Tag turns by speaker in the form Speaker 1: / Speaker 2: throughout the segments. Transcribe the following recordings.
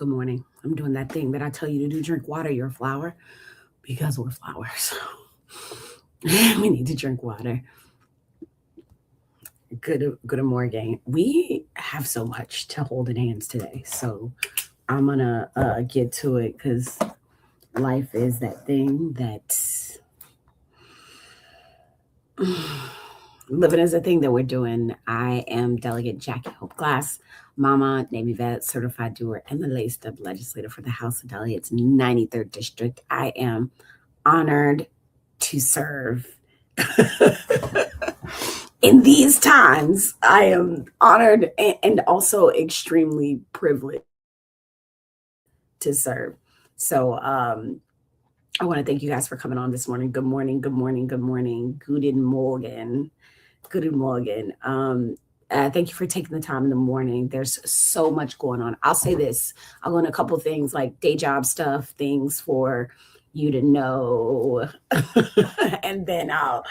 Speaker 1: Good morning. I'm doing that thing that I tell you to do. Drink water. You're a flower because we're flowers. We need to drink water. Good morning. We have so much to hold in hands today, so I'm gonna get to it because life is that thing that living is a thing that we're doing. I am Delegate Jackie Hope Glass, Mama, Navy vet, certified doer, and the laced up legislator for the House of Delegates, 93rd District. I am honored to serve. In these times, I am honored and also extremely privileged to serve. So I want to thank you guys for coming on this morning. Good morning, good morning, good morning. Guten Morgen. Guten Morgen. Thank you for taking the time in the morning. There's so much going on. I'll say this. I'll go into a couple things like day job stuff, things for you to know. And then I'll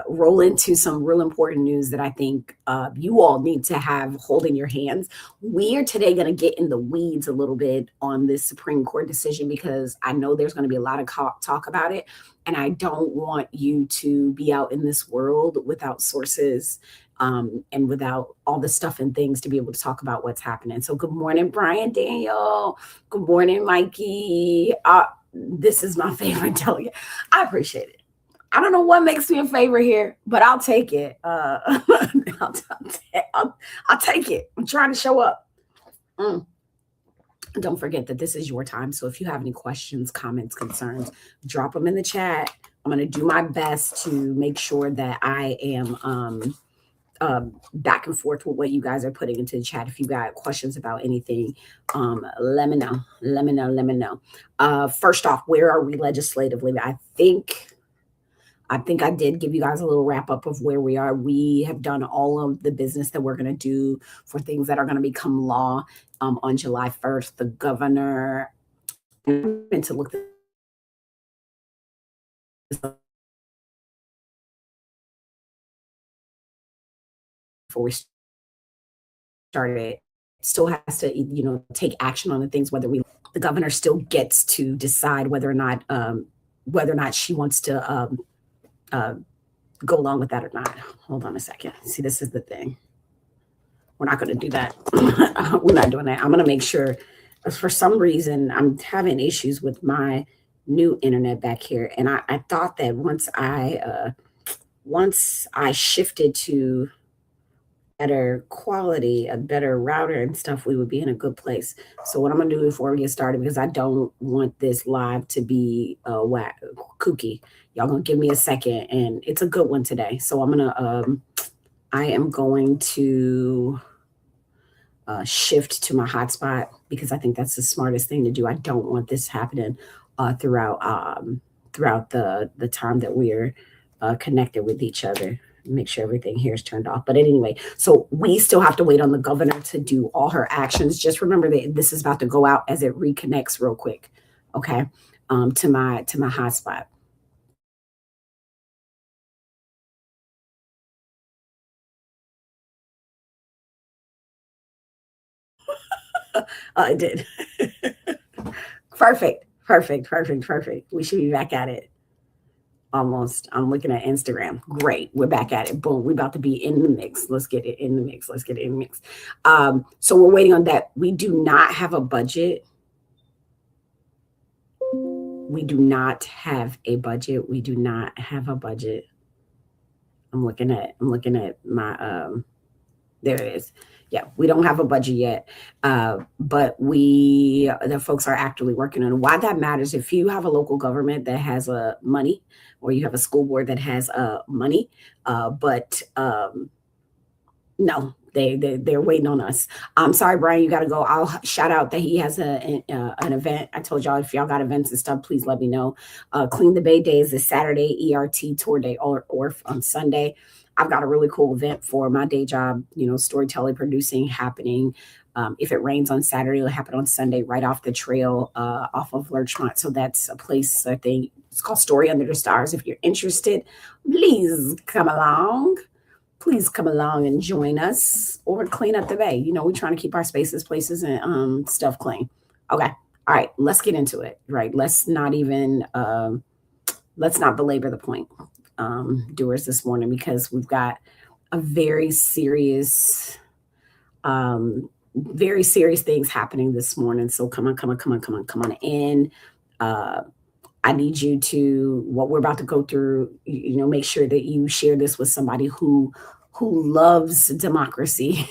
Speaker 1: roll into some real important news that I think you all need to have holding your hands. We are today going to get in the weeds a little bit on this Supreme Court decision because I know there's going to be a lot of talk about it. And I don't want you to be out in this world without sources and without all the stuff and things to be able to talk about what's happening. So good morning, Brian Daniel. Good morning, Mikey. This is my favorite delegate. I appreciate it. I don't know what makes me a favor here, but I'll take it. I'll take it. I'm trying to show up. Don't forget that this is your time. So if you have any questions, comments, concerns, drop them in the chat. I'm going to do my best to make sure that I am back and forth with what you guys are putting into the chat. If you got questions about anything, let me know. Let me know. First off, where are we legislatively? I think I did give you guys a little wrap up of where we are. We have done all of the business that we're going to do for things that are going to become law on July 1st. The governor, and to look before we started, still has to take action on the things. The governor still gets to decide whether or not she wants to go along with that or not. Hold on a second. See, this is the thing. We're not going to do that. We're not doing that. I'm going to make sure. For some reason, I'm having issues with my new internet back here, and I thought that once I shifted to better quality, a better router and stuff, we would be in a good place. So what I'm going to do before we get started, because I don't want this live to be kooky. Y'all gonna give me a second, and it's a good one today. So I am going to shift to my hotspot because I think that's the smartest thing to do. I don't want this happening throughout the time that we're connected with each other. Make sure everything here is turned off. But anyway, so we still have to wait on the governor to do all her actions. Just remember that this is about to go out as it reconnects real quick. Okay, to my hotspot. It did. Perfect. We should be back at it. Almost. I'm looking at Instagram. Great. We're back at it. Boom. We're about to be in the mix. Let's get it in the mix. So we're waiting on that. We do not have a budget. We do not have a budget. I'm looking at my there it is. Yeah, we don't have a budget yet, but the folks are actively working on it. Why that matters, if you have a local government that has money, or you have a school board that has money, but no, they're waiting on us. I'm sorry, Brian, you got to go. I'll shout out that he has an event. I told y'all, if y'all got events and stuff, please let me know. Clean the Bay Day is this Saturday, ERT tour day, or on Sunday. I've got a really cool event for my day job, storytelling, producing, happening. If it rains on Saturday, it'll happen on Sunday, right off the trail, off of Lurchmont. So that's a place, I think, it's called Story Under the Stars. If you're interested, please come along. And join us, or clean up the bay. We're trying to keep our spaces, places, and stuff clean. Okay. All right. Let's get into it. Right. Let's not belabor the point, doers, this morning, because we've got a very serious things happening this morning. So come on, come on, come on, come on, come on in. Uh, I need you to, what we're about to go through, make sure that you share this with somebody who loves democracy.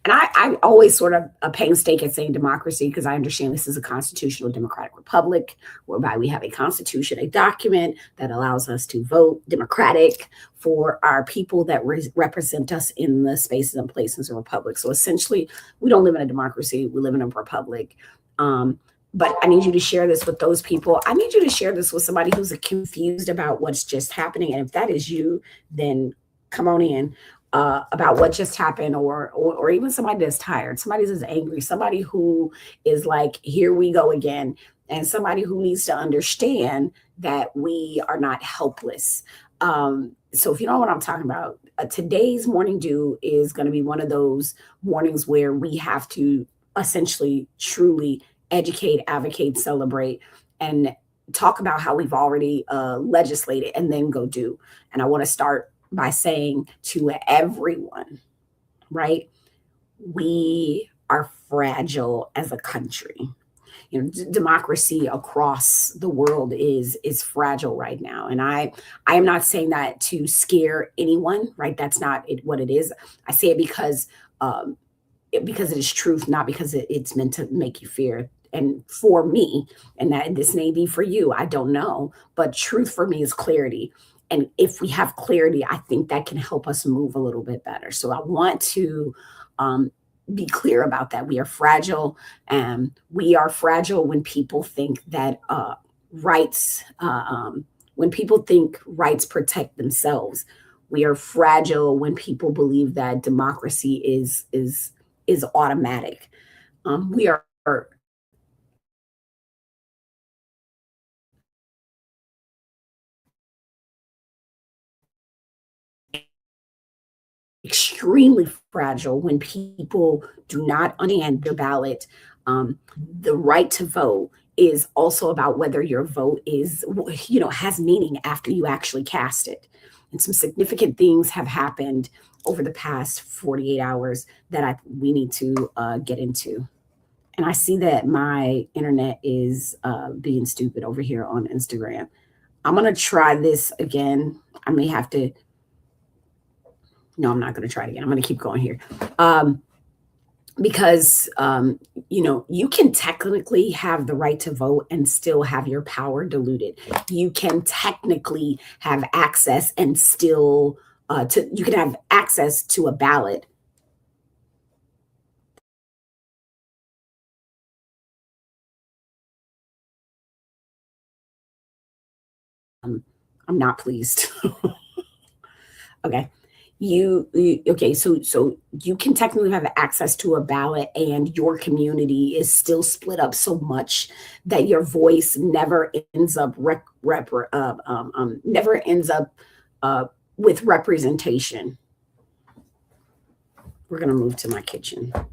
Speaker 1: And I always sort of a painstaking at saying democracy because I understand this is a constitutional democratic republic whereby we have a constitution, a document that allows us to vote democratic for our people that represent us in the spaces and places of republic. So essentially, we don't live in a democracy, we live in a republic. But I need you to share this with those people. I need you to share this with somebody who's confused about what's just happening. And if that is you, then come on in. About what just happened, or even somebody that's tired, somebody that's angry, somebody who is like, here we go again, and somebody who needs to understand that we are not helpless. So if you know what I'm talking about, today's morning dew is going to be one of those mornings where we have to essentially truly educate, advocate, celebrate, and talk about how we've already legislated and then go do. And I want to start by saying to everyone, right? We are fragile as a country. Democracy across the world is fragile right now, and I am not saying that to scare anyone, right? That's not what it is. I say it because it is truth, not because it's meant to make you fear. And for me, and that this may be for you, I don't know, but truth for me is clarity. And if we have clarity, I think that can help us move a little bit better. So I want to be clear about that. We are fragile, and we are fragile when people think that when people think rights protect themselves. We are fragile when people believe that democracy is automatic. We are extremely fragile when people do not understand their ballot. The right to vote is also about whether your vote has meaning after you actually cast it. And some significant things have happened over the past 48 hours that we need to get into. And I see that my internet is being stupid over here on Instagram. I'm going to try this again. I may have to. No, I'm not going to try it again. I'm going to keep going here. Because you can technically have the right to vote and still have your power diluted. You can technically have access and still you can have access to a ballot. I'm not pleased. Okay. Okay, so you can technically have access to a ballot and your community is still split up so much that your voice never ends up never ends up with representation. We're gonna move to my kitchen. I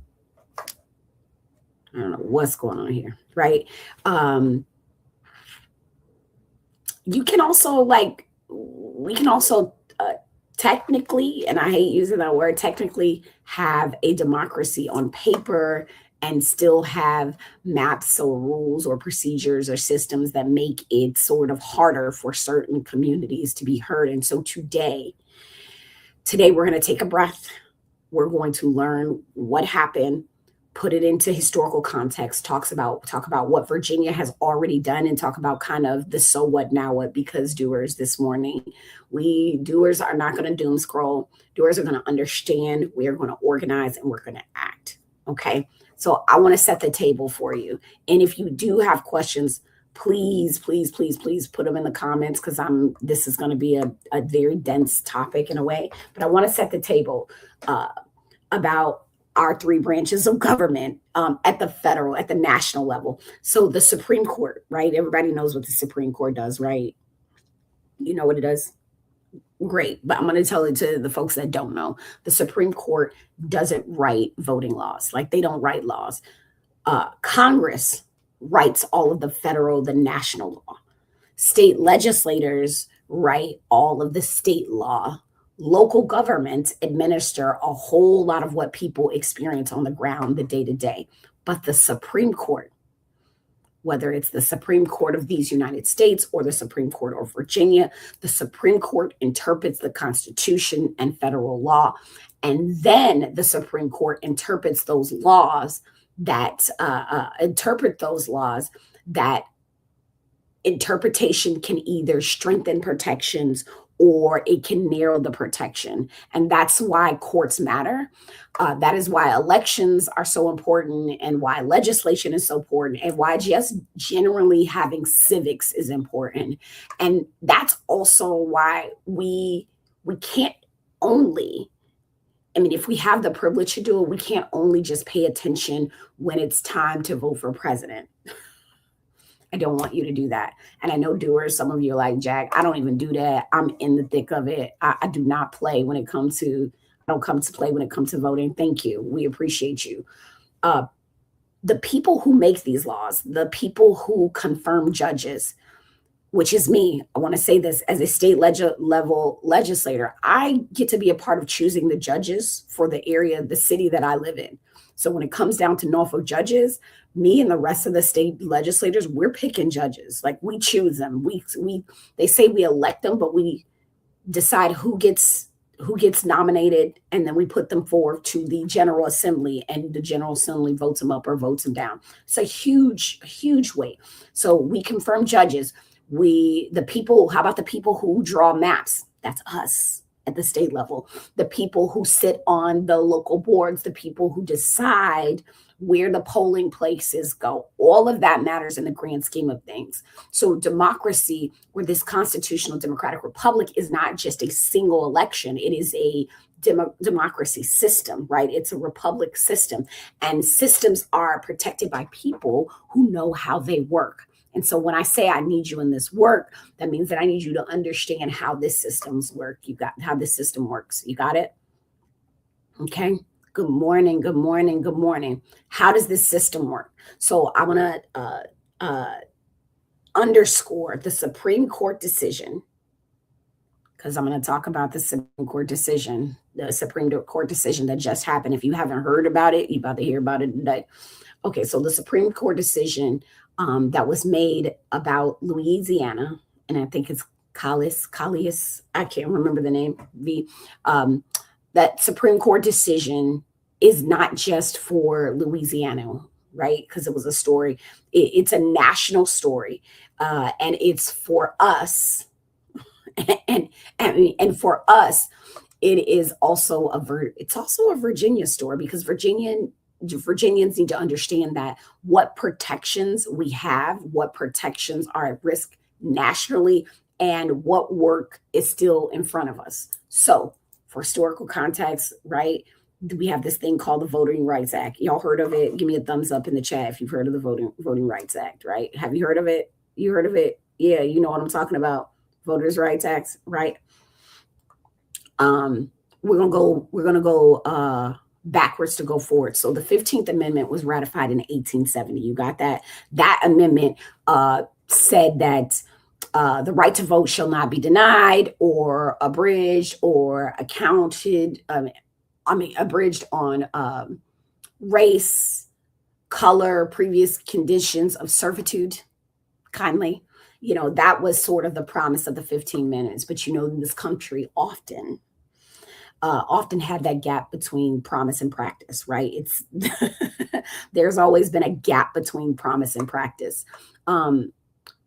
Speaker 1: don't know what's going on here, right? You can also we can also technically, and I hate using that word, technically have a democracy on paper and still have maps or rules or procedures or systems that make it sort of harder for certain communities to be heard. And so today we're going to take a breath. We're going to learn what happened, put it into historical context, talk about what Virginia has already done, and talk about kind of the so what now what, because doers, this morning, doers are not going to doom scroll. Doers are going to understand. We are going to organize and we're going to act. Okay. So I want to set the table for you. And if you do have questions, please, please, please, please put them in the comments, because this is going to be a very dense topic in a way. But I want to set the table about our three branches of government at the national level. So the Supreme Court, right? Everybody knows what the Supreme Court does, right? You know what it does? Great. But I'm going to tell it to the folks that don't know. The Supreme Court doesn't write voting laws. Like, they don't write laws. Congress writes all of the federal, the national law. State legislators write all of the state law. Local governments administer a whole lot of what people experience on the ground, the day to day. But the Supreme Court, whether it's the Supreme Court of these United States or the Supreme Court of Virginia, the Supreme Court interprets the Constitution and federal law. And then the Supreme Court interprets those laws that interpretation can either strengthen protections or it can narrow the protection. And that's why courts matter. That is why elections are so important and why legislation is so important and why just generally having civics is important. And that's also why we can't only, I mean, if we have the privilege to do it, we can't only just pay attention when it's time to vote for president. I don't want you to do that. And I know doers, some of you are like, Jack, I don't even do that. I'm in the thick of it. I do not play when it comes to, I don't come to play when it comes to voting. Thank you. We appreciate you. Uh, the people who make these laws, the people who confirm judges, which is me. I want to say this as a state level legislator. I get to be a part of choosing the judges for the area, the city that I live in. So when it comes down to Norfolk judges, me and the rest of the state legislators, we're picking judges. Like we choose them. They say we elect them, but we decide who gets nominated, and then we put them forward to the General Assembly, and the General Assembly votes them up or votes them down. It's a huge weight. So we confirm judges. The people, how about the people who draw maps? That's us at the state level. The people who sit on the local boards, the people who decide where the polling places go. All of that matters in the grand scheme of things. So democracy, or this constitutional democratic republic, is not just a single election. It is a democracy system, right? It's a republic system. And systems are protected by people who know how they work. And so when I say I need you in this work, that means that I need you to understand how this systems work. You got how this system works. You got it? Okay. Good morning. Good morning. Good morning. How does this system work? So I want to underscore the Supreme Court decision, because I'm going to talk about the Supreme Court decision, that just happened. If you haven't heard about it, you're about to hear about it today. Okay, so the Supreme Court decision that was made about Louisiana, and I think it's Callius, I can't remember the name. That Supreme Court decision is not just for Louisiana, right? Because it was a story. It's a national story, and it's for us, and for us, it is also it's also a Virginia story, because Virginians need to understand that what protections we have, what protections are at risk nationally, and what work is still in front of us. So, for historical context, right, we have this thing called the Voting Rights Act. Y'all heard of it? Give me a thumbs up in the chat if you've heard of the Voting Rights Act, right? Have you heard of it? You heard of it? Yeah, you know what I'm talking about. Voters' Rights Act, right? We're gonna go backwards to go forward. So the 15th Amendment was ratified in 1870. You got that? That amendment said that the right to vote shall not be denied or abridged or abridged on race, color, previous conditions of servitude, kindly. That was sort of the promise of the 15 minutes. But this country often had that gap between promise and practice, right? It's there's always been a gap between promise and practice.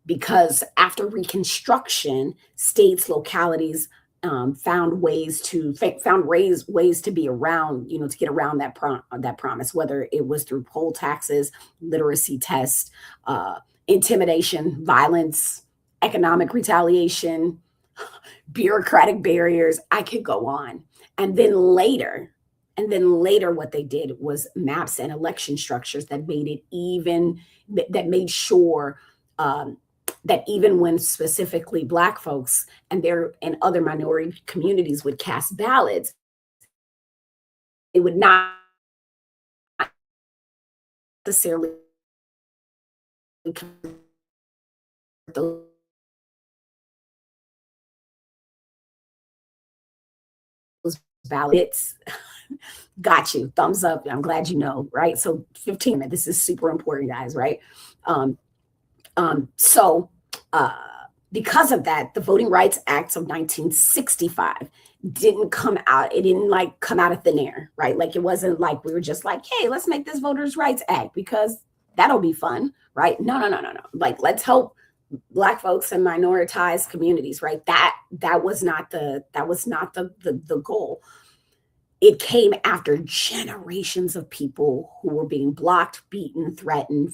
Speaker 1: Because after Reconstruction, states, localities found ways to be around, to get around that promise, whether it was through poll taxes, literacy tests, intimidation, violence, economic retaliation, bureaucratic barriers. I could go on. And then later, what they did was maps and election structures that made sure that even when specifically Black folks and other minority communities would cast ballots, they would not necessarily those ballots. Got you. Thumbs up. I'm glad you know, right? So 15 minutes. This is super important, guys, right? Um, so uh, because of that, the Voting Rights Act of 1965 didn't come out. It didn't like come out of thin air, right? Like it wasn't like we were just like, hey, let's make this Voters Rights Act because that'll be fun, right? No, no, no, no, no. Like let's help Black folks and minoritized communities, right? That was not the goal. It came after generations of people who were being blocked, beaten, threatened,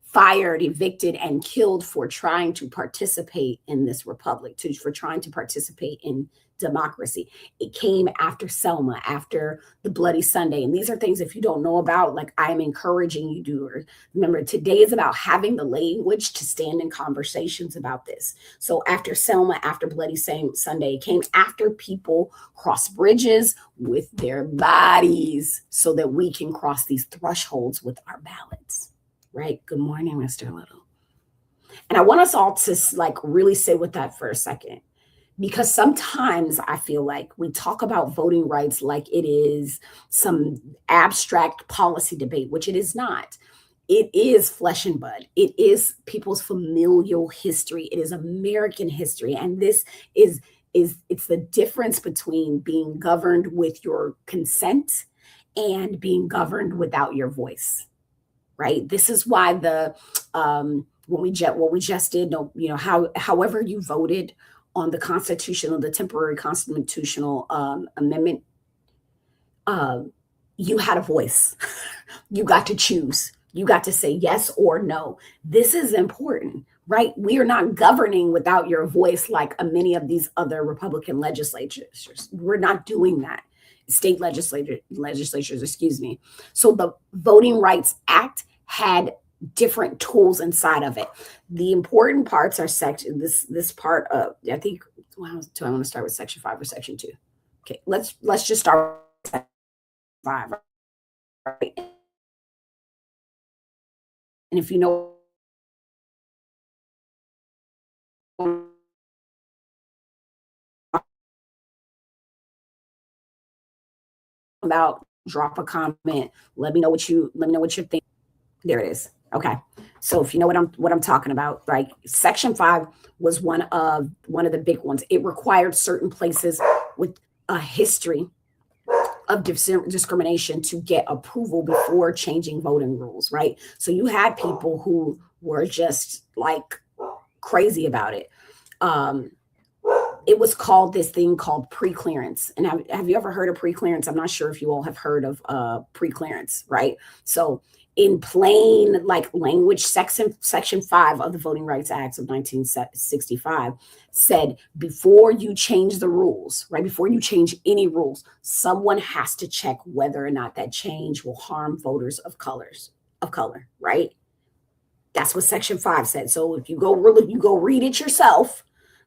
Speaker 1: fired, evicted, and killed for trying to participate in this republic, for trying to participate in democracy. It came after Selma, after the Bloody Sunday. And these are things, if you don't know about, like I'm encouraging you to remember. Today is about having the language to stand in conversations about this. So after Selma, after Bloody Sunday, it came after people cross bridges with their bodies so that we can cross these thresholds with our ballots. Right? Good morning, Mr. Little. And I want us all to like really sit with that for a second, because sometimes I feel like we talk about voting rights like it is some abstract policy debate, which it is not. It is flesh and blood. It is people's familial history. It is American history. And this is it's the difference between being governed with your consent and being governed without your voice. Right. This is why what we just did, however you voted on the temporary constitutional amendment, you had a voice. You got to choose. You got to say yes or no. This is important, right? We are not governing without your voice like many of these other Republican legislatures. We're not doing that. State legislatures, excuse me. So the Voting Rights Act had different tools inside of it. The important parts are this part of, I think, well, do I want to start with section 5 or section 2? Okay, let's just start with section 5. Right? And if you know about, drop a comment. Let me know what you think. There it is. Okay. So if you know what I'm talking about, right? Section 5 was one of the big ones. It required certain places with a history of discrimination to get approval before changing voting rules, right? So you had people who were just like crazy about it. It was called this thing called pre-clearance. And have you ever heard of pre-clearance? I'm not sure if you all have heard of pre-clearance, right? So in plain like language, section 5 of the Voting Rights Act of 1965 said before you change the rules, right? Before you change any rules, someone has to check whether or not that change will harm voters of color, right? That's what section 5 said. So if you go read it yourself,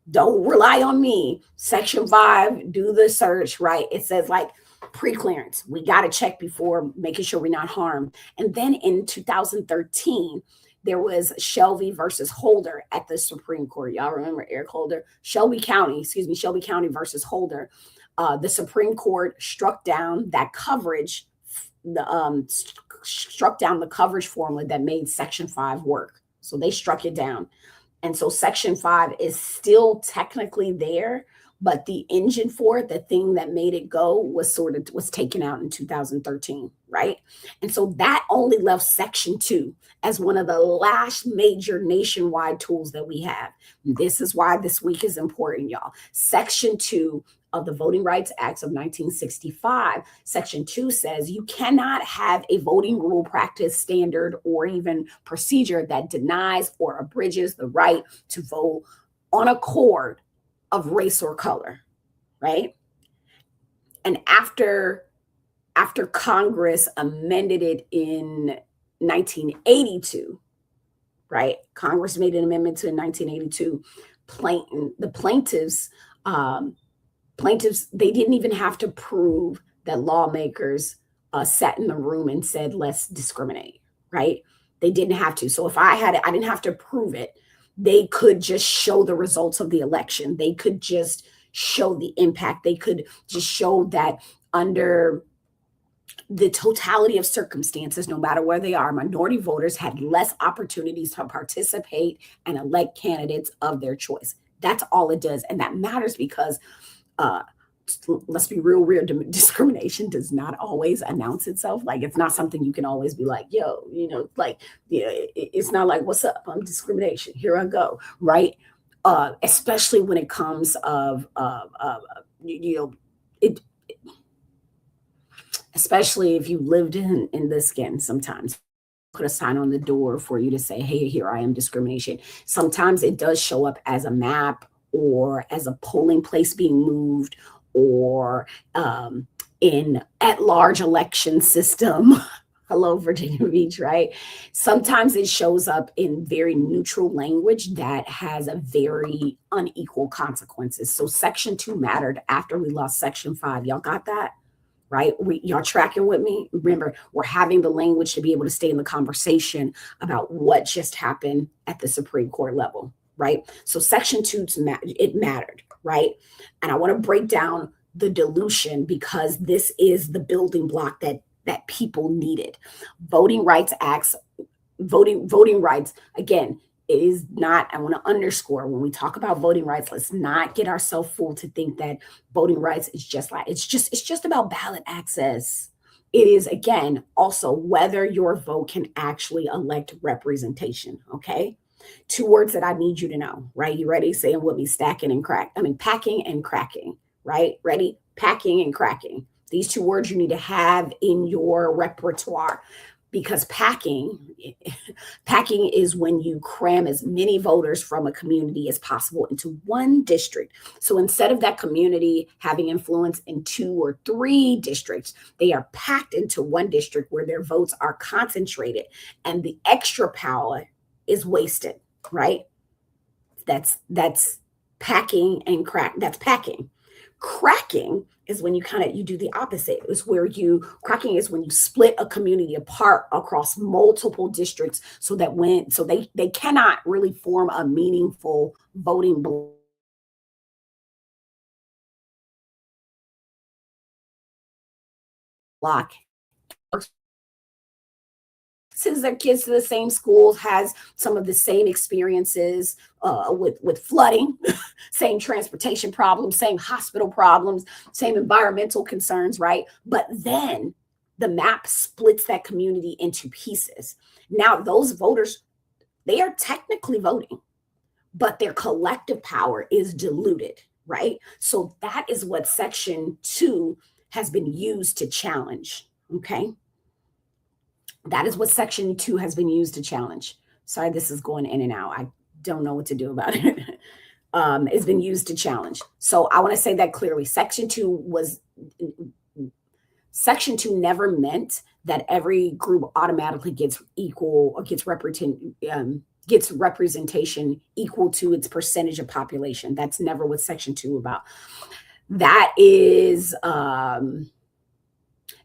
Speaker 1: don't rely on me. Section 5, do the search, right? It says like pre-clearance. We got to check before making sure we're not harmed. And then in 2013, there was Shelby versus Holder at the Supreme Court. Y'all remember Eric Holder? Shelby County versus Holder. The Supreme Court struck down that coverage, struck down the coverage formula that made Section 5 work. So they struck it down. And so Section 5 is still technically there, but the engine for it, the thing that made it go, was taken out in 2013, right? And so that only left Section 2 as one of the last major nationwide tools that we have. This is why this week is important, y'all. Section 2 of the Voting Rights Act of 1965, Section 2 says you cannot have a voting rule, practice, standard, or even procedure that denies or abridges the right to vote on accord of race or color, right? And after Congress amended it in 1982, right? Congress made an amendment to 1982. The plaintiffs, they didn't even have to prove that lawmakers sat in the room and said, let's discriminate, right? They didn't have to. So if I had it, I didn't have to prove it. They could just show the results of the election. They could just show the impact. They could just show that under the totality of circumstances, no matter where they are, minority voters had less opportunities to participate and elect candidates of their choice. That's all it does. And that matters because uh, let's be real, discrimination does not always announce itself. Like, it's not something you can always be like, yo, like, it's not like, what's up, I'm discrimination, here I go, right? Especially when it comes of it, especially if you lived in the skin. Sometimes put a sign on the door for you to say, hey, here I am, discrimination. Sometimes it does show up as a map or as a polling place being moved, or in at-large election system. Hello, Virginia Beach, right? Sometimes it shows up in very neutral language that has a very unequal consequences. So Section 2 mattered after we lost Section 5. Y'all got that? Right? Y'all tracking with me? Remember, we're having the language to be able to stay in the conversation about what just happened at the Supreme Court level, right? So Section 2, it mattered, right? And I want to break down the dilution because this is the building block that people needed. Voting rights, again, it is not, I want to underscore, when we talk about voting rights, let's not get ourselves fooled to think that voting rights is just like, it's just about ballot access. It is, again, also whether your vote can actually elect representation. Okay. 2 words that I need you to know, right? You ready? Say them with me: packing and cracking, right? Ready? Packing and cracking. These 2 words you need to have in your repertoire. Because packing is when you cram as many voters from a community as possible into one district. So instead of that community having influence in 2 or 3 districts, they are packed into one district where their votes are concentrated and the extra power is wasted, right? That's packing and crack. That's packing. Cracking is when you do the opposite. Cracking is when you split a community apart across multiple districts so that they cannot really form a meaningful voting block. Sends their kids to the same schools, has some of the same experiences with flooding, same transportation problems, same hospital problems, same environmental concerns, right? But then the map splits that community into pieces. Now those voters, they are technically voting, but their collective power is diluted, right? So that is what Section 2 has been used to challenge, okay? That is what Section 2 has been used to challenge. Sorry, this is going in and out. I don't know what to do about it. It's been used to challenge. So I want to say that clearly. Section 2 never meant that every group automatically gets equal or gets representation equal to its percentage of population. That's never what Section 2 about. That is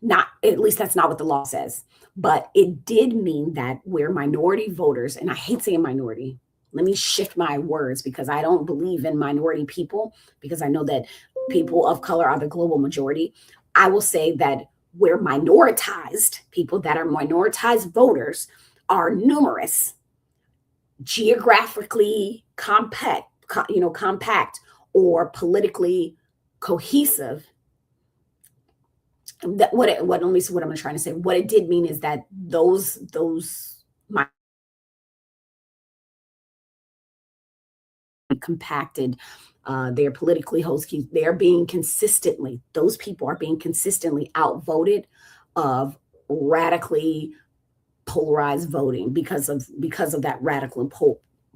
Speaker 1: not, at least that's not what the law says. But it did mean that where minority voters, and I hate saying minority, let me shift my words because I don't believe in minority people, because I know that people of color are the global majority. I will say that where minoritized people that are minoritized voters are numerous, geographically compact or politically cohesive. That let me see what I'm trying to say. What it did mean is that those compacted, they're politically host, they're being consistently, those people are being consistently outvoted of radically polarized voting because of that radical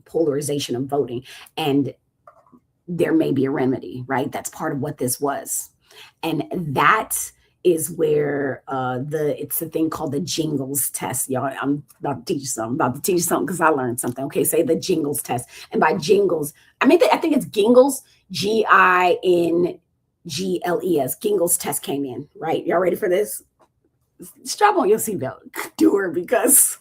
Speaker 1: polarization of voting. And there may be a remedy, right? That's part of what this was. And that is where it's a thing called the jingles test. Y'all, I'm about to teach you something because I learned something. Okay, say the jingles test. And by jingles, I think it's Gingles, Gingles. Gingles test came in, right? Y'all ready for this? strap on your seatbelt, doer, because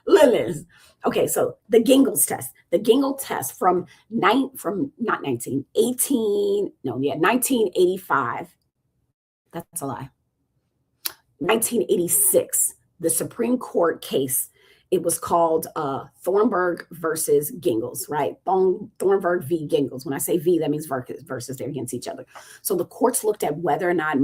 Speaker 1: Lilith. Okay, so the Gingles test. The Gingle test from not 1985. That's a lie. 1986, the Supreme Court case. It was called Thornburg versus Gingles, right? Thornburg v. Gingles. When I say V, that means versus. They're against each other. So the courts looked at whether or not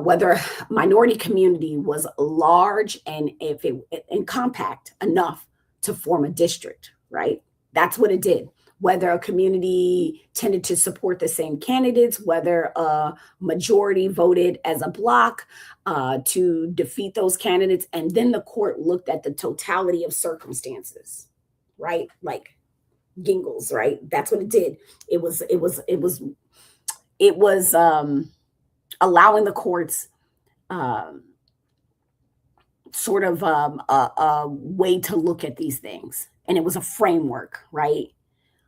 Speaker 1: whether minority community was large and if it and compact enough to form a district, right? That's what it did. Whether a community tended to support the same candidates, whether a majority voted as a block to defeat those candidates, and then the court looked at the totality of circumstances, right? Like Gingles, right? That's what it did. It was allowing the courts sort of a way to look at these things, and it was a framework, right?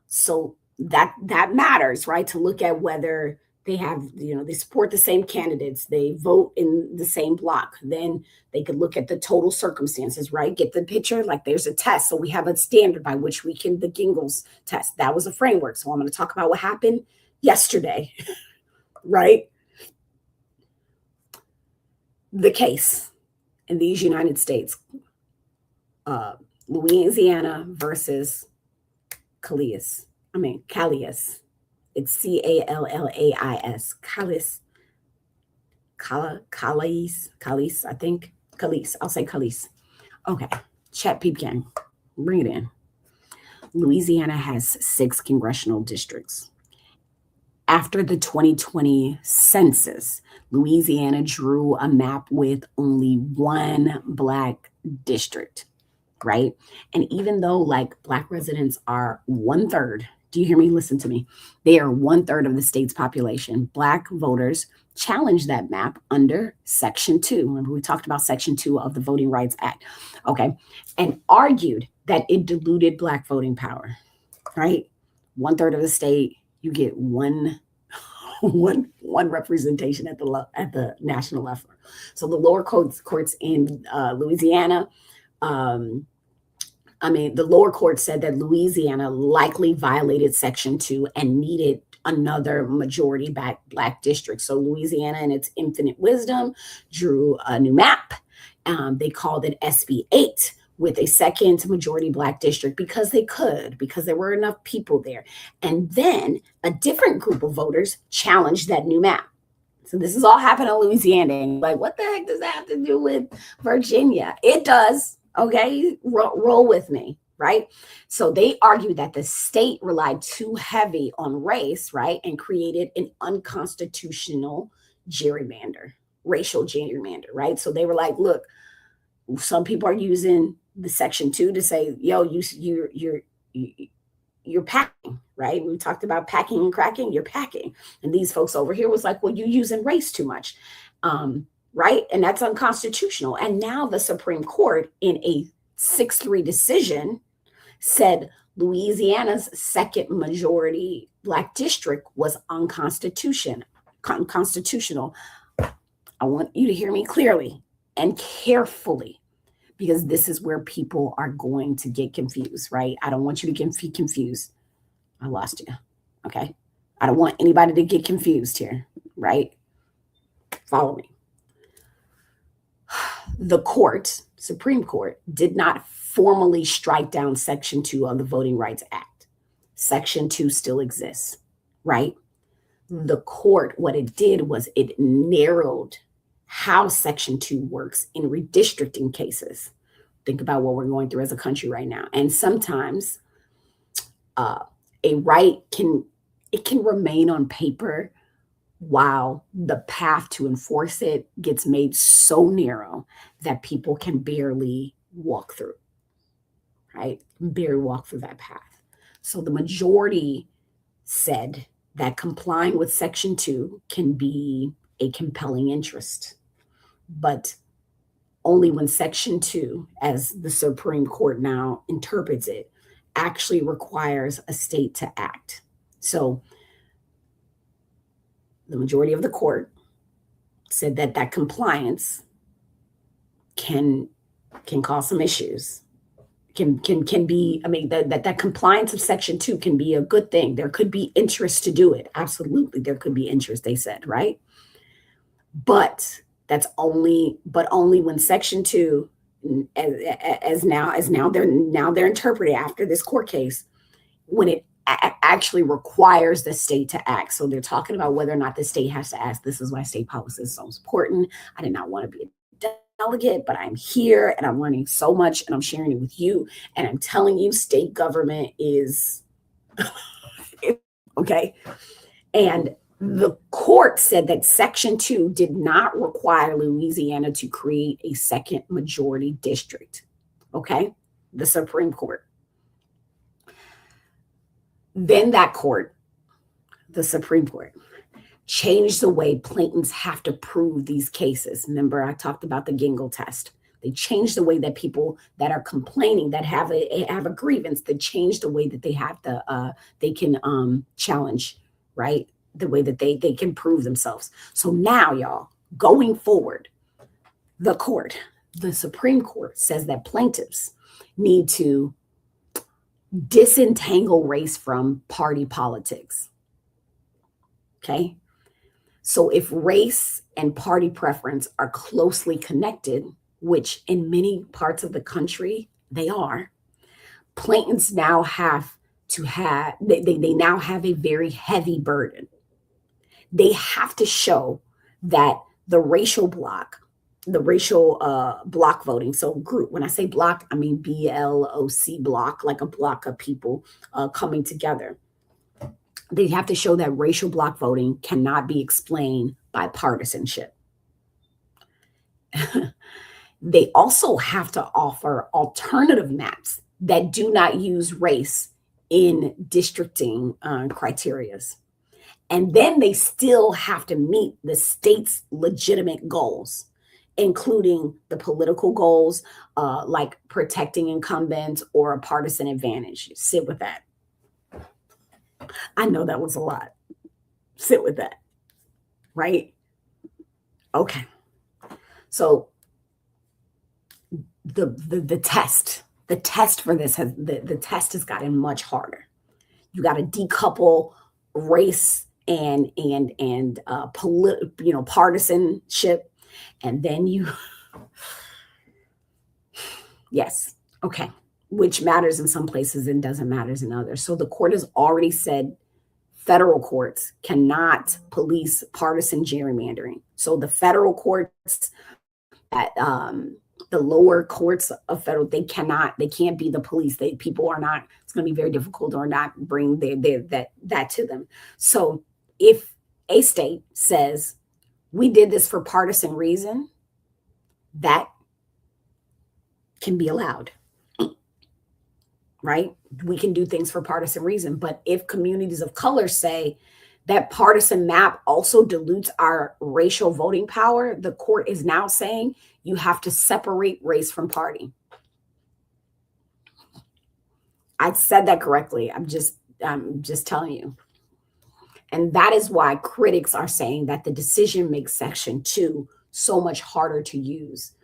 Speaker 1: So that matters, right? To look at whether they have, they support the same candidates, they vote in the same block, then they could look at the total circumstances, right? Get the picture? Like there's a test. So we have a standard by which we can, the Gingles test. That was a framework. So I'm going to talk about what happened yesterday, right? The case in these United States, Louisiana versus Calais. It's Calais. Calais, I think. Calais. I'll say Calais. Okay. Chat peep gang. Bring it in. Louisiana has 6 congressional districts. After the 2020 census, Louisiana drew a map with only 1 Black district, right? And even though like Black residents are 1/3, do you hear me? Listen to me. They are 1/3 of the state's population. Black voters challenged that map under Section 2. Remember, we talked about Section 2 of the Voting Rights Act, okay? And argued that it diluted Black voting power, right? 1/3 of the state, you get one representation at the national level. So the lower courts in Louisiana, the lower court said that Louisiana likely violated Section 2 and needed another majority Black district. So Louisiana, in its infinite wisdom, drew a new map. They called it SB 8 with a second majority Black district because there were enough people there. And then a different group of voters challenged that new map. So this is all happening in Louisiana. Like, what the heck does that have to do with Virginia? It does. Okay, roll with me, right? So they argued that the state relied too heavy on race, right, and created an unconstitutional racial gerrymander, right? So they were like, look, some people are using the Section 2 to say, yo, you're packing, right? We talked about packing and cracking, you're packing. And these folks over here was like, well, you're using race too much. Right? And that's unconstitutional. And now the Supreme Court, in a 6-3 decision, said Louisiana's second majority Black district was unconstitutional. I want you to hear me clearly and carefully, because this is where people are going to get confused, right? I don't want you to get confused. I lost you. Okay. I don't want anybody to get confused here, right? Follow me. The Supreme Court, did not formally strike down Section 2 of the Voting Rights Act. Section 2 still exists, right? The court, what it did was it narrowed how Section 2 works in redistricting cases. Think about what we're going through as a country right now. And sometimes a right can remain on paper while the path to enforce it gets made so narrow that people can barely walk through, right? Barely walk through that path. So the majority said that complying with Section 2 can be a compelling interest, but only when Section 2, as the Supreme Court now interprets it, actually requires a state to act. So the majority of the court said that that compliance can cause some issues. Can be, I mean, that compliance of Section 2 can be a good thing. There could be interest to do it. Absolutely, there could be interest, they said, right? But that's only when Section 2, as now they're interpreted after this court case, when it actually requires the state to act. So they're talking about whether or not the state has to act. This is why state policy is so important. I did not want to be a delegate, but I'm here and I'm learning so much and I'm sharing it with you. And I'm telling you, state government is okay. And the court said that Section 2 did not require Louisiana to create a second majority district. Okay. The Supreme Court. Then that court, the Supreme Court, changed the way plaintiffs have to prove these cases. Remember, I talked about the Gingle test. They changed the way that people that are complaining, that have a grievance, they changed the way that they have to they can challenge, right? The way that they can prove themselves. So now, y'all, going forward, the Supreme Court says that plaintiffs need to disentangle race from party politics. Okay. So if race and party preference are closely connected, which in many parts of the country they are, plaintiffs now have to have, they now have a very heavy burden. They have to show that the racial block voting. So group, when I say block, I mean BLOC block, like a block of people coming together. They have to show that racial block voting cannot be explained by partisanship. They also have to offer alternative maps that do not use race in districting criterias. And then they still have to meet the state's legitimate goals, including the political goals, like protecting incumbents or a partisan advantage. Sit with that. I know that was a lot. Sit with that. Right? Okay. So the test for this the test has gotten much harder. You got to decouple race and partisanship, and then yes, okay, which matters in some places and doesn't matter in others. So the court has already said federal courts cannot police partisan gerrymandering. So the federal courts, at the lower courts of federal, they can't be the police. People are not. It's going to be very difficult or not bring that to them. So if a state says we did this for partisan reason, that can be allowed, right? We can do things for partisan reason. But if communities of color say that partisan map also dilutes our racial voting power, the court is now saying you have to separate race from party. I said that correctly. I'm just telling you. And that is why critics are saying that the decision makes Section 2 so much harder to use.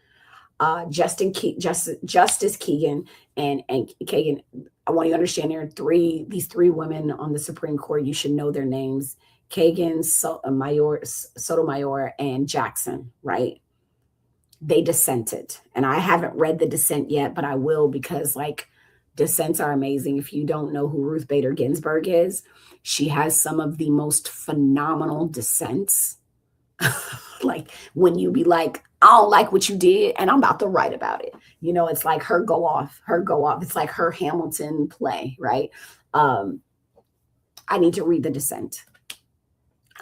Speaker 1: Justice Kagan and Kagan, I want you to understand there are these three women on the Supreme Court. You should know their names: Kagan, Sotomayor, and Jackson, right? They dissented. And I haven't read the dissent yet, but I will, because dissents are amazing. If you don't know who Ruth Bader Ginsburg is, she has some of the most phenomenal dissents. When you be like, I don't like what you did, and I'm about to write about it. It's like her go off. It's like her Hamilton play, right? I need to read the dissent.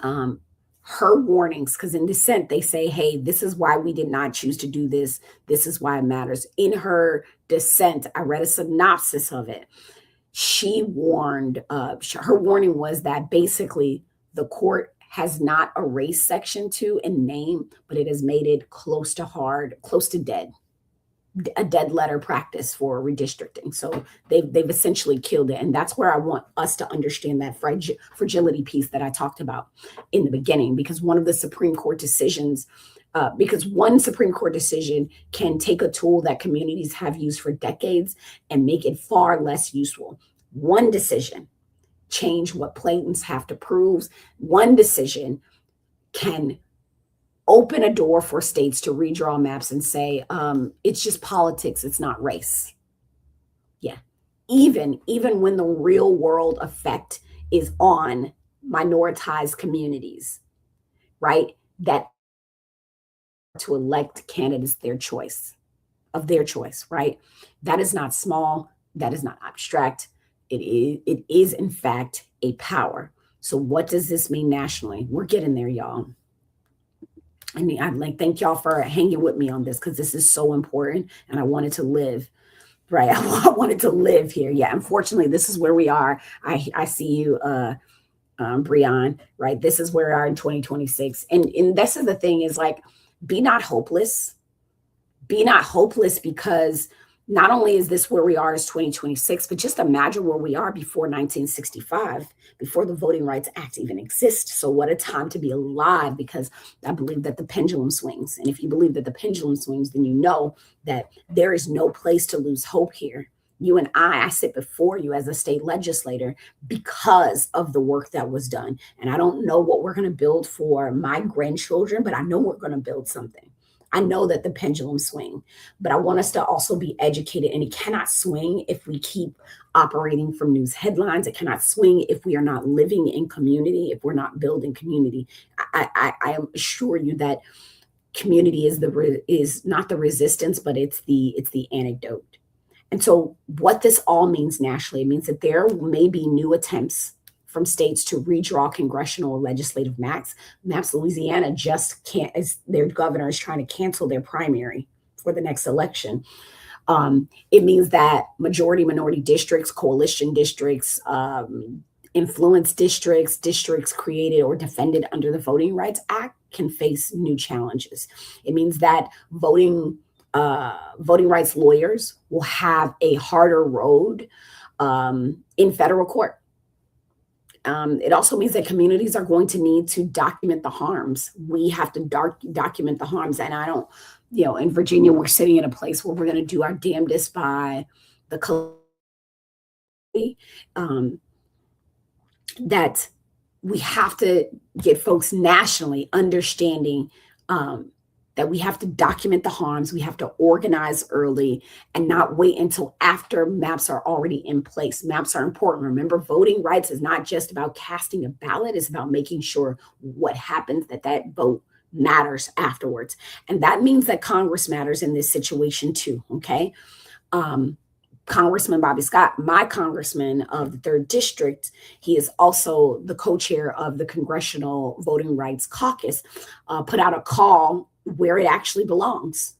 Speaker 1: Her warnings, because in dissent, they say, hey, this is why we did not choose to do this. This is why it matters. In her dissent, I read a synopsis of it. She warned, her warning was that basically the court has not erased Section 2 in name, but it has made it close to dead. a dead letter practice for redistricting. So they've essentially killed it. And that's where I want us to understand that fragility piece that I talked about in the beginning, because one of the Supreme Court decisions, because one Supreme Court decision can take a tool that communities have used for decades and make it far less useful. One decision change what plaintiffs have to prove. One decision can open a door for states to redraw maps and say, it's just politics, it's not race. Yeah. Even when the real world effect is on minoritized communities, right? That to elect candidates of their choice, right? That is not small. That is not abstract. It is in fact a power. So what does this mean nationally? We're getting there, y'all. I mean, I'd like thank y'all for hanging with me on this, because this is so important, and I wanted to live, right? I wanted to live here. Yeah, unfortunately, this is where we are. I see you, Breon, right? This is where we are in 2026, and this is the thing is like, be not hopeless. Be not hopeless, because not only is this where we are as 2026, but just imagine where we are before 1965, before the Voting Rights Act even exists. So what a time to be alive, because I believe that the pendulum swings. And if you believe that the pendulum swings, then you know that there is no place to lose hope here. You and I sit before you as a state legislator because of the work that was done. And I don't know what we're going to build for my grandchildren, but I know we're going to build something. I know that the pendulum swing, but I want us to also be educated, and it cannot swing if we keep operating from news headlines. It cannot swing if we are not living in community, if we're not building community. I assure you that community is not the resistance, but it's the antidote. And so what this all means nationally, it means that there may be new attempts from states to redraw congressional or legislative maps. Louisiana just can't, as their governor is trying to cancel their primary for the next election. It means that majority minority districts, coalition districts, influence districts, districts created or defended under the Voting Rights Act can face new challenges. It means that voting rights lawyers will have a harder road in federal court. It also means that communities are going to need to document the harms. We have to document the harms. And I don't, in Virginia, we're sitting in a place where we're going to do our damnedest by the that we have to get folks nationally understanding that we have to document the harms. We have to organize early and not wait until after maps are already in place. Maps are important. Remember, voting rights is not just about casting a ballot. It's about making sure what happens, that vote matters afterwards. And that means that Congress matters in this situation too, okay? Congressman Bobby Scott, my congressman of the 3rd District, he is also the co-chair of the Congressional Voting Rights Caucus, put out a call where it actually belongs.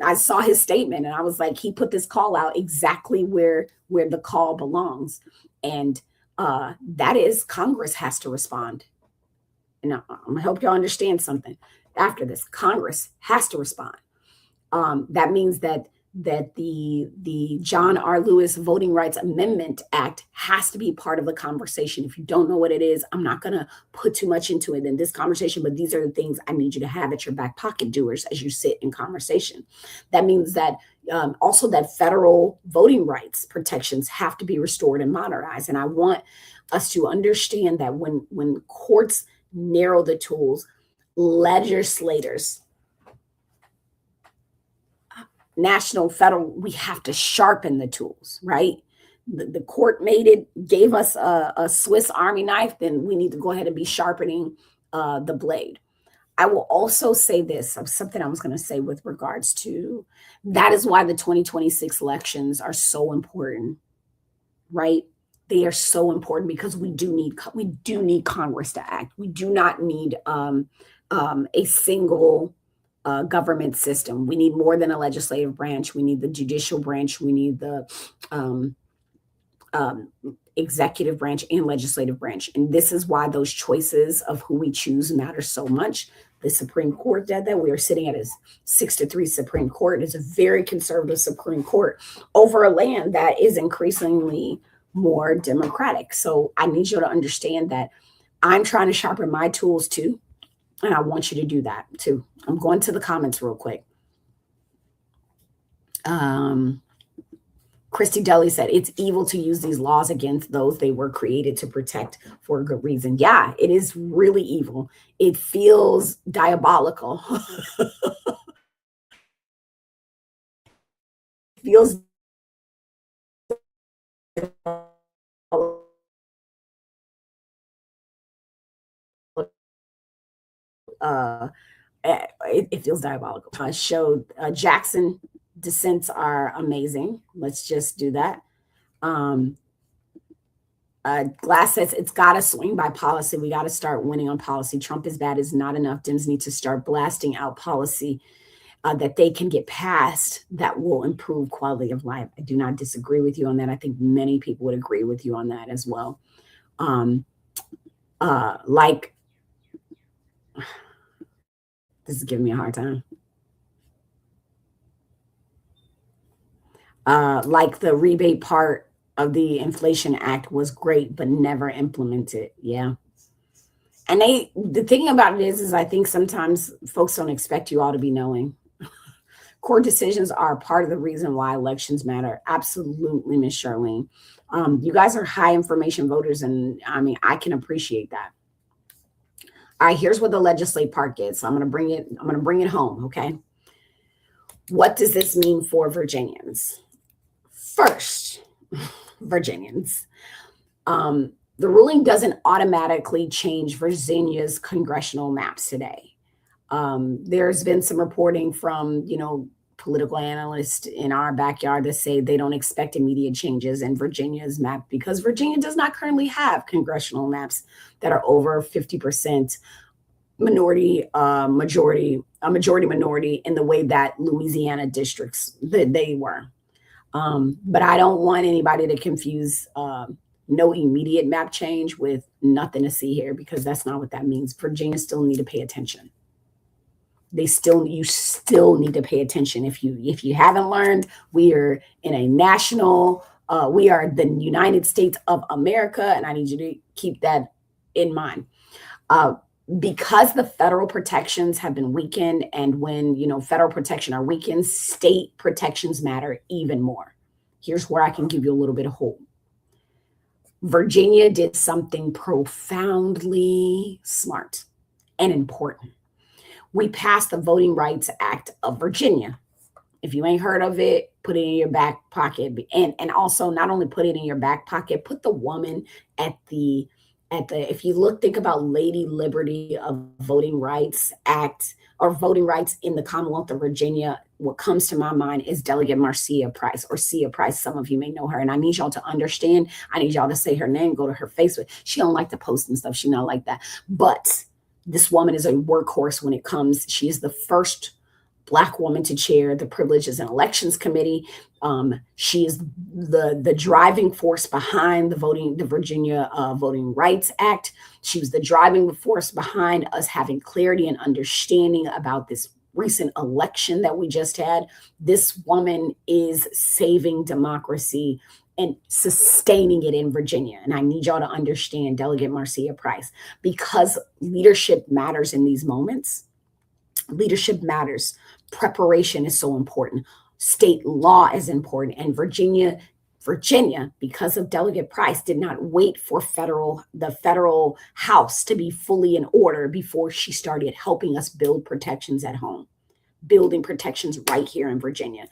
Speaker 1: I saw his statement and I was like, he put this call out exactly where the call belongs. And that is, Congress has to respond. And I'm gonna help y'all understand something after this. Congress has to respond. That means that the John R. Lewis Voting Rights Amendment Act has to be part of the conversation. If you don't know what it is, I'm not going to put too much into it in this conversation, but these are the things I need you to have at your back pocket, doers, as you sit in conversation. That means that also that federal voting rights protections have to be restored and modernized. And I want us to understand that when courts narrow the tools, legislators, national, federal, we have to sharpen the tools, right? The court gave us a Swiss Army knife, then we need to go ahead and be sharpening the blade. I will also say this, something I was going to say with regards to, that is why the 2026 elections are so important, right? They are so important because we do need Congress to act. We do not need a single government system. We need more than a legislative branch. We need the judicial branch. We need the executive branch and legislative branch. And this is why those choices of who we choose matter so much. The Supreme Court did that. We are sitting at a 6-3 Supreme Court. It's a very conservative Supreme Court over a land that is increasingly more democratic. So I need you to understand that I'm trying to sharpen my tools too. And I want you to do that too. I'm going to the comments real quick. Christy Deli said, it's evil to use these laws against those they were created to protect for a good reason. Yeah, it is really evil. It feels diabolical. It feels it feels diabolical. Showed Jackson dissents are amazing. Let's just do that. Glass says it's got to swing by policy. We got to start winning on policy. Trump is bad is not enough. Dems need to start blasting out policy that they can get passed that will improve quality of life. I do not disagree with you on that. I think many people would agree with you on that as well. Like, this is giving me a hard time. Like the rebate part of the Inflation Act was great, but never implemented. Yeah. And the thing about it is I think sometimes folks don't expect you all to be knowing. Court decisions are part of the reason why elections matter. Absolutely, Miss Charlene. You guys are high information voters, and I mean, I can appreciate that. All right, here's what the legislate part is. So I'm going to bring it home, okay? What does this mean for Virginians? First, Virginians, the ruling doesn't automatically change Virginia's congressional maps today. There's been some reporting from, political analysts in our backyard that say they don't expect immediate changes in Virginia's map because Virginia does not currently have congressional maps that are over 50% majority minority in the way that Louisiana districts that they were. But I don't want anybody to confuse no immediate map change with nothing to see here, because that's not what that means. Virginia still need to pay attention. You still need to pay attention. If you haven't learned, we are in a national, we are the United States of America, and I need you to keep that in mind. Because the federal protections have been weakened, and when federal protection are weakened, state protections matter even more. Here's where I can give you a little bit of hope. Virginia did something profoundly smart and important. We passed the Voting Rights Act of Virginia. If you ain't heard of it, put it in your back pocket. And also, not only put it in your back pocket, put the woman at the if you think about Lady Liberty of Voting Rights Act or voting rights in the Commonwealth of Virginia, what comes to my mind is Delegate Marcia Price, or Cia Price. Some of you may know her. And I need y'all to understand. I need y'all to say her name, go to her Facebook. She don't like to post and stuff. She not like that. But this woman is a workhorse when it comes. She is the first Black woman to chair the Privileges and Elections Committee. She is the driving force behind the Virginia Voting Rights Act. She was the driving force behind us having clarity and understanding about this recent election that we just had. This woman is saving democracy and sustaining it in Virginia. And I need y'all to understand Delegate Marcia Price, because leadership matters in these moments. Leadership matters. Preparation is so important. State law is important. And Virginia, because of Delegate Price, did not wait for the federal House to be fully in order before she started helping us build protections at home, building protections right here in Virginia.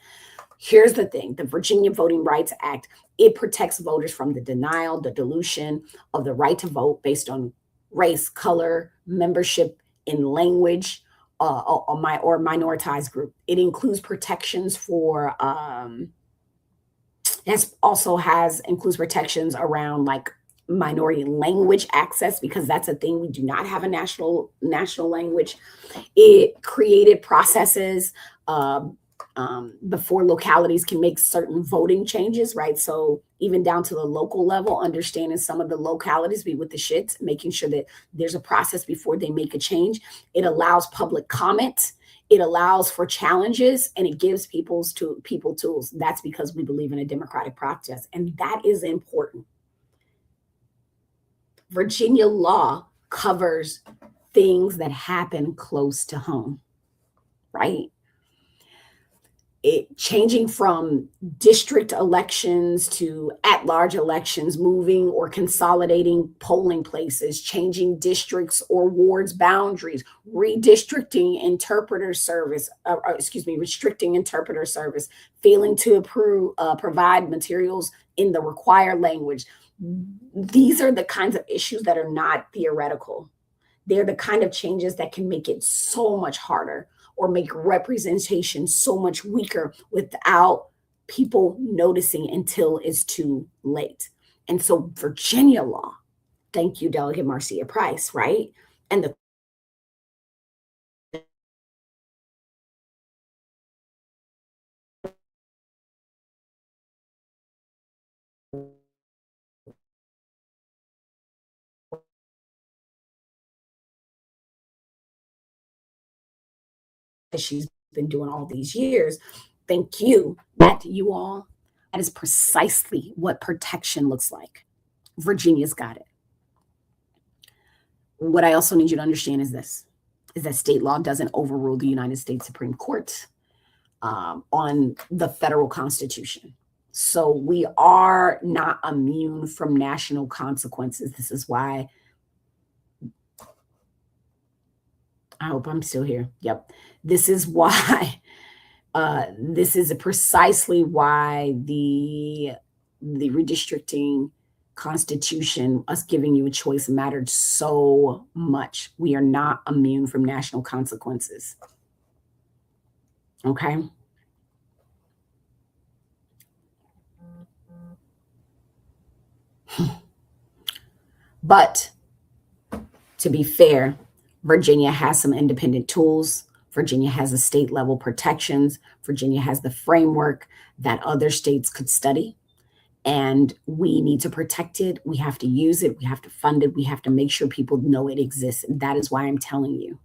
Speaker 1: Here's the thing. The Virginia Voting Rights Act, it protects voters from the denial, the dilution of the right to vote based on race, color, membership in language, or minoritized group. It includes protections for, includes protections around like minority language access, because that's a thing. We do not have a national language. It created processes before localities can make certain voting changes, right? So even down to the local level, understanding some of the localities be with the shits, making sure that there's a process before they make a change. It allows public comment. It allows for challenges, and it gives people tools. That's because we believe in a democratic process, and that is important. Virginia law covers things that happen close to home, right? It changing from district elections to at-large elections, moving or consolidating polling places, changing districts or wards boundaries, redistricting interpreter service, restricting interpreter service, failing to provide materials in the required language. These are the kinds of issues that are not theoretical. They're the kind of changes that can make it so much harder or make representation so much weaker without people noticing until it's too late. And so Virginia law, thank you, Delegate Marcia Price, right? And the that she's been doing all these years, thank you, that you all, that is precisely what protection looks like. Virginia's got it. What I also need you to understand is this, is that state law doesn't overrule the United States Supreme Court on the federal Constitution. So we are not immune from national consequences. This is why, I hope I'm still here. Yep. This is why, this is precisely why the redistricting Constitution, us giving you a choice, mattered so much. We are not immune from national consequences. Okay. But to be fair, Virginia has some independent tools. Virginia has the state level protections. Virginia has the framework that other states could study. And we need to protect it. We have to use it. We have to fund it. We have to make sure people know it exists. And that is why I'm telling you.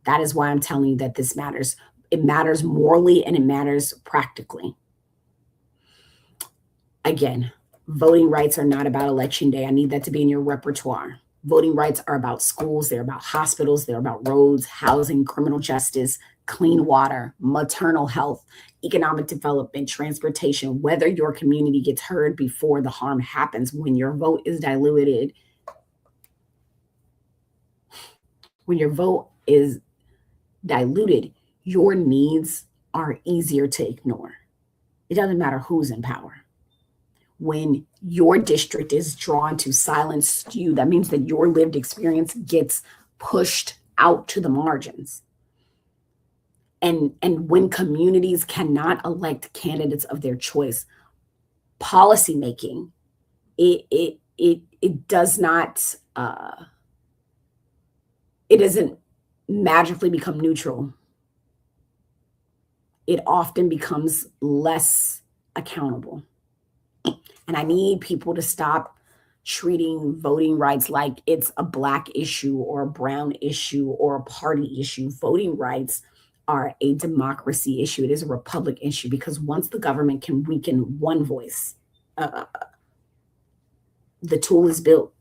Speaker 1: That is why I'm telling you that this matters. It matters morally and it matters practically. Again, voting rights are not about election day. I need that to be in your repertoire. Voting rights are about schools, they're about hospitals, they're about roads, housing, criminal justice, clean water, maternal health, economic development, transportation, whether your community gets heard before the harm happens. When your vote is diluted, your needs are easier to ignore. It doesn't matter who's in power. When your district is drawn to silence you, that means that your lived experience gets pushed out to the margins. And when communities cannot elect candidates of their choice, policymaking, it does not it doesn't magically become neutral. It often becomes less accountable. And I need people to stop treating voting rights like it's a Black issue or a brown issue or a party issue. Voting rights are a democracy issue. It is a republic issue because once the government can weaken one voice, the tool is built.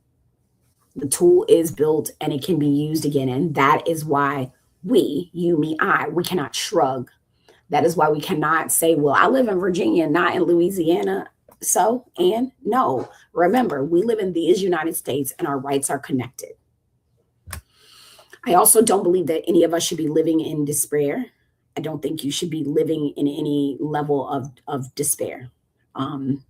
Speaker 1: The tool is built and it can be used again. And that is why we, you, me, we cannot shrug. That is why we cannot say, well, I live in Virginia, not in Louisiana. So, and no, remember, we live in these United States and our rights are connected. I also don't believe that any of us should be living in despair. I don't think you should be living in any level of despair in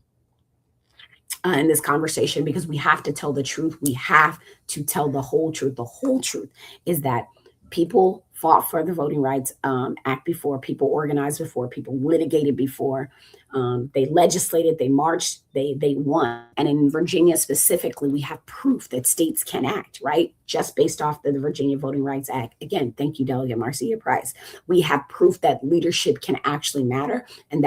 Speaker 1: this conversation, because we have to tell the truth. We have to tell the whole truth. The whole truth is that people fought for the Voting Rights Act before, people organized before, people litigated before. They legislated, they marched, they won. And in Virginia specifically, we have proof that states can act, right? Just based off the Virginia Voting Rights Act. Again, thank you, Delegate Marcia Price. We have proof that leadership can actually matter, and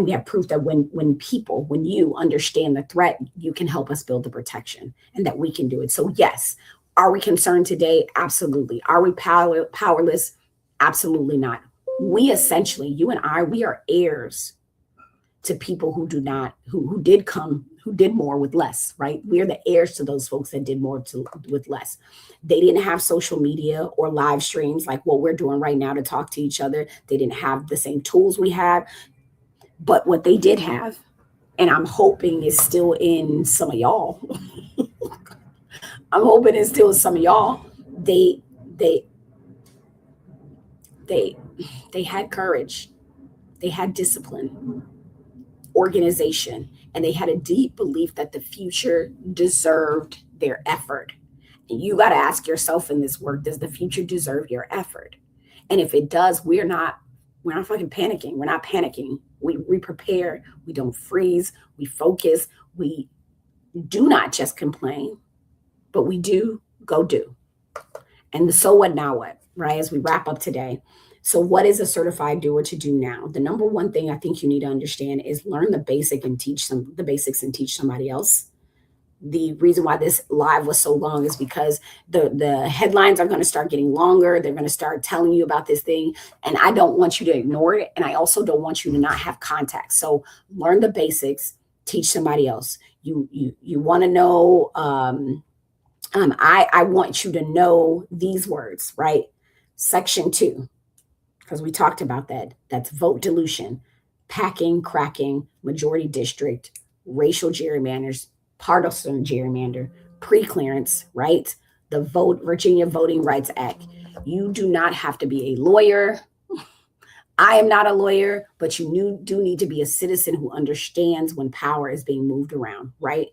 Speaker 1: we have proof that when you understand the threat, you can help us build the protection, and that we can do it. So yes, are we concerned today? Absolutely. Are we powerless? Absolutely not. We essentially, you and I, we are heirs to people who did more with less, right? We are the heirs to those folks that did more with less. They didn't have social media or live streams like what we're doing right now to talk to each other. They didn't have the same tools we have, but what they did have, and I'm hoping is still in some of y'all. I'm hoping it's still in some of y'all. They had courage. They had discipline, organization, and they had a deep belief that the future deserved their effort. And you got to ask yourself in this work, does the future deserve your effort? And if it does, we're not fucking panicking. We're not panicking. We prepare, we don't freeze, we focus, we do not just complain, but we do go do. And the so what, now what, right? As we wrap up today. So what is a certified doer to do now? The number one thing I think you need to understand is learn the basics and teach somebody else. The reason why this live was so long is because the headlines are going to start getting longer. They're going to start telling you about this thing. And I don't want you to ignore it. And I also don't want you to not have context. So learn the basics, teach somebody else. You want to know, I want you to know these words, right? Section 2. Because we talked about that. That's vote dilution, packing, cracking, majority district, racial gerrymanders, partisan gerrymander, pre-clearance, right? The Virginia Voting Rights Act. You do not have to be a lawyer. I am not a lawyer, but you do need to be a citizen who understands when power is being moved around, right?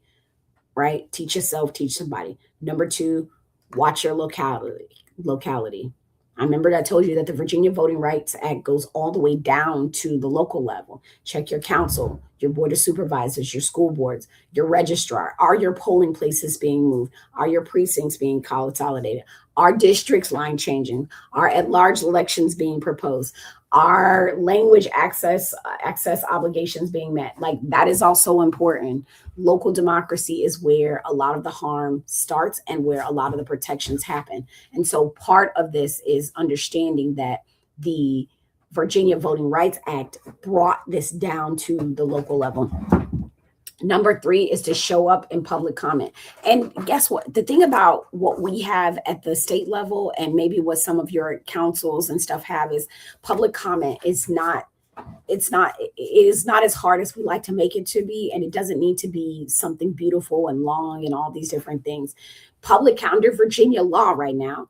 Speaker 1: Right? Teach yourself, teach somebody. Number 2, watch your locality. I remember I told you that the Virginia Voting Rights Act goes all the way down to the local level. Check your council, your board of supervisors, your school boards, your registrar. Are your polling places being moved? Are your precincts being consolidated? Are districts line changing? Are at-large elections being proposed? Are language access obligations being met? Like, that is also important. Local democracy is where a lot of the harm starts and where a lot of the protections happen. And so part of this is understanding that the Virginia Voting Rights Act brought this down to the local level. Number 3 is to show up in public comment. And guess what? The thing about what we have at the state level, and maybe what some of your councils and stuff have, is public comment is not as hard as we like to make it to be. And it doesn't need to be something beautiful and long and all these different things. Public, under Virginia law right now,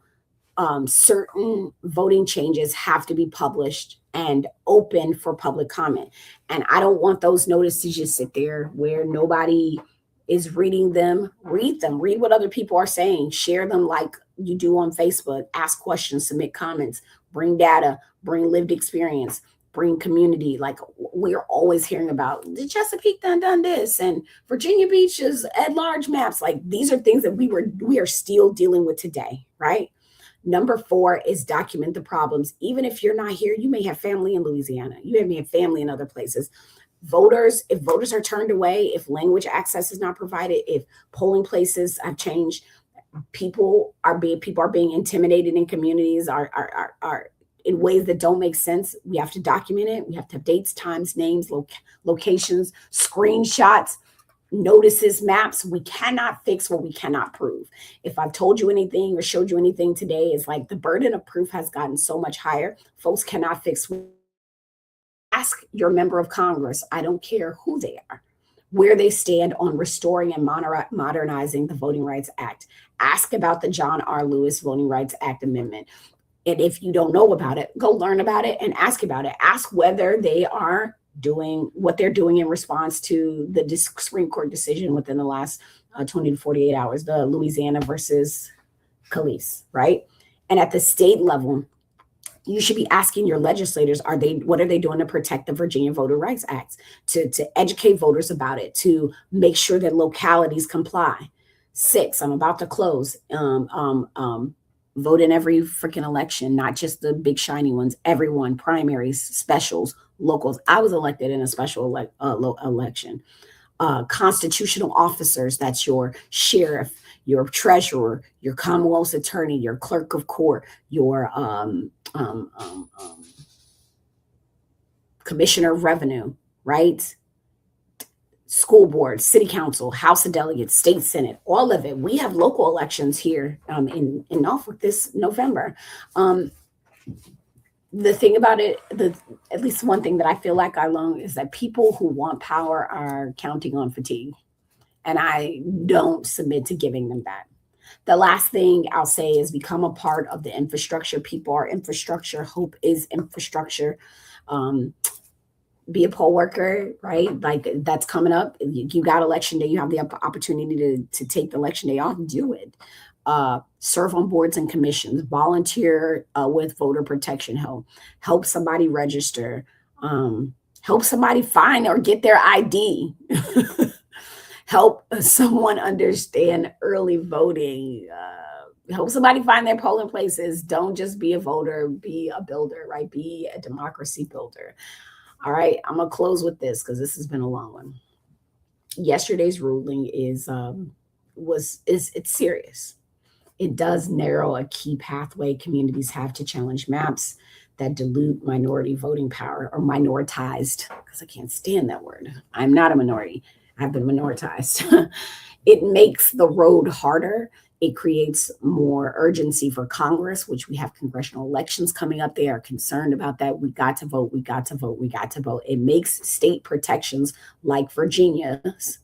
Speaker 1: certain voting changes have to be published and open for public comment. And I don't want those notices just sit there where nobody is reading them. Read them, read what other people are saying, share them like you do on Facebook, ask questions, submit comments, bring data, bring lived experience, bring community. Like, we're always hearing about the Chesapeake done this, and Virginia Beach is at large maps. Like, these are things that we are still dealing with today, right? Number 4 is document the problems. Even if you're not here, you may have family in Louisiana. You may have family in other places. If voters are turned away, if language access is not provided, if polling places have changed, people are being intimidated in communities, are in ways that don't make sense. We have to document it. We have to have dates, times, names, locations, screenshots, notices, maps. We cannot fix what we cannot prove. If I've told you anything or showed you anything today, it's like the burden of proof has gotten so much higher. Folks cannot fix. Ask your member of Congress, I don't care who they are, where they stand on restoring and modernizing the Voting Rights Act. Ask about the John R. Lewis Voting Rights Act amendment. And if you don't know about it, go learn about it and ask about it. Ask whether they are doing what they're doing in response to the Supreme Court decision within the last 20 to 48 hours, the Louisiana versus Calise, right? And at the state level, You should be asking your legislators, what are they doing to protect the Virginia Voter Rights Act, to educate voters about it, to make sure that localities comply. Six, I'm about to close. Vote in every freaking election, not just the big shiny ones. Everyone, primaries, specials, locals. I was elected in a special election. Constitutional officers, that's your sheriff, your treasurer, your commonwealth's attorney, your clerk of court, your commissioner of revenue, right? School board, city council, House of Delegates, state senate, all of it. We have local elections here in Norfolk this November. The thing about it, at least one thing that I feel like I learned is that people who want power are counting on fatigue, and I don't submit to giving them that. The last thing I'll say is become a part of the infrastructure. People are infrastructure. Hope is infrastructure. Be a poll worker, right? Like that's coming up. You got election day. You have the opportunity to take the election day off. Do it. Serve on boards and commissions. Volunteer with voter protection help. Help somebody register. Help somebody find or get their ID. Help someone understand early voting. Help somebody find their polling places. Don't just be a voter, be a builder, right? Be a democracy builder. All right, I'm gonna close with this because this has been a long one. Yesterday's ruling is it's serious. It does narrow a key pathway communities have to challenge maps that dilute minority voting power, or minoritized, because I can't stand that word. I'm not a minority. I've been minoritized. It makes the road harder. It creates more urgency for Congress, which we have congressional elections coming up. They are concerned about that. We got to vote. We got to vote. We got to vote. It makes state protections like Virginia's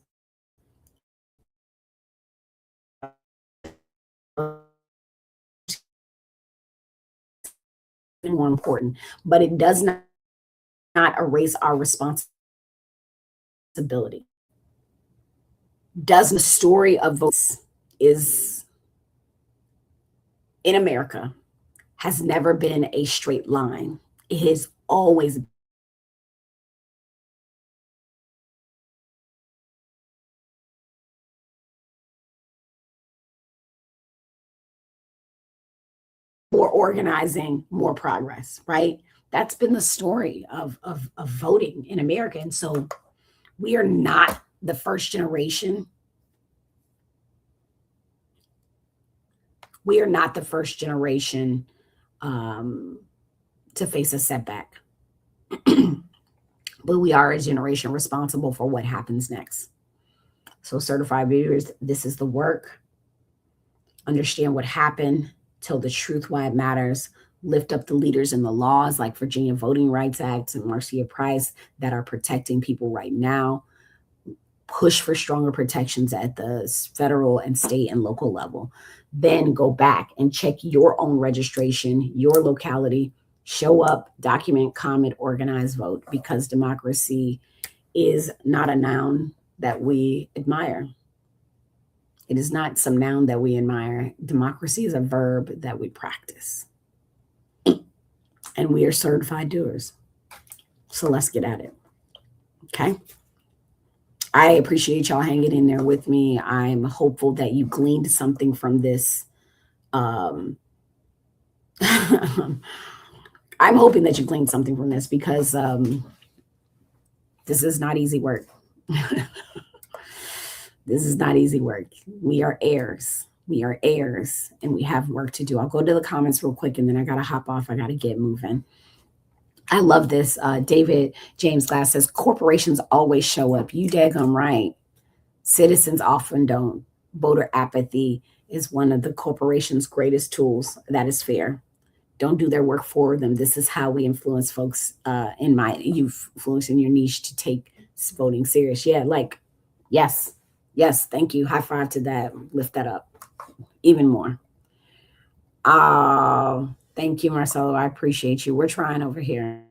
Speaker 1: more important, but it does not erase our responsibility. Does the story of votes is in America has never been a straight line. It has always more organizing, more progress, right? That's been the story of voting in America. And so we are not the first generation. We are not the first generation to face a setback. But we are a generation responsible for what happens next. So, certified viewers, this is the work. Understand what happened, tell the truth why it matters, lift up the leaders in the laws like Virginia Voting Rights Act and Marcia Price that are protecting people right now. Push for stronger protections at the federal and state and local level. Then go back and check your own registration, your locality, show up, document, comment, organize, vote, because democracy is not a noun that we admire. It is not some noun that we admire. Democracy is a verb that we practice. And we are certified doers. So let's get at it. Okay. I appreciate y'all hanging in there with me. I'm hopeful that you gleaned something from this. I'm hoping that you gleaned something from this because this is not easy work. This is not easy work. We are heirs. We are heirs and we have work to do. I'll go to the comments real quick and then I got to hop off. I got to get moving. I love this. David James Glass says, corporations always show up. You daggum right. Citizens often don't. Voter apathy is one of the corporation's greatest tools. That is fair. Don't do their work for them. This is how we influence folks you influence in your niche to take voting serious. Yeah, like, yes, thank you. High five to that. Lift that up even more. Oh, thank you, Marcelo. I appreciate you. We're trying over here.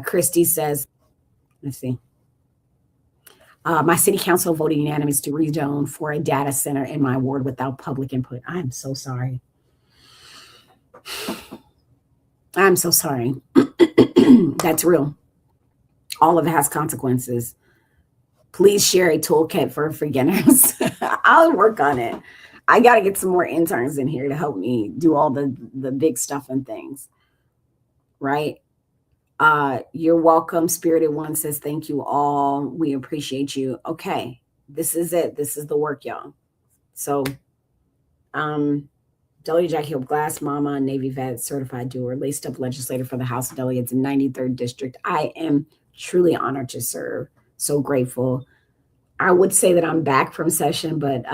Speaker 1: Christy says, let's see. My city council voted unanimous to rezone for a data center in my ward without public input. I'm so sorry. I'm so sorry. That's real. All of it has consequences. Please share a toolkit for beginners. I'll work on it. I got to get some more interns in here to help me do all the big stuff and things. Right? You're welcome. Spirited One says, thank you all. We appreciate you. Okay. This is it. This is the work, y'all. So, W. Jack Hill, Glass Mama, Navy vet, certified doer, laced up legislator for the House of Delegates in 93rd District. I am truly honored to serve. So grateful. I would say that I'm back from session, but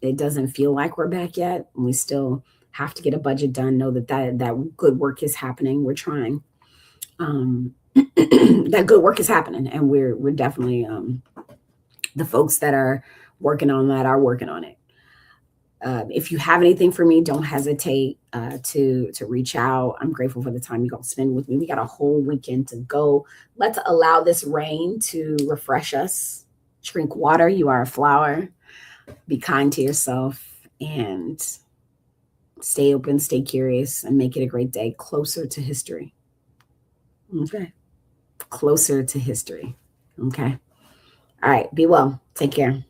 Speaker 1: it doesn't feel like we're back yet. We still have to get a budget done. Know that good work is happening. We're trying. That good work is happening, and we're definitely the folks that are working on that are working on it. If you have anything for me, don't hesitate to reach out. I'm grateful for the time you're going to spend with me. We got a whole weekend to go. Let's allow this rain to refresh us. Drink water. You are a flower. Be kind to yourself and stay open, stay curious, and make it a great day. Closer to history. Okay. Closer to history. Okay. All right. Be well. Take care.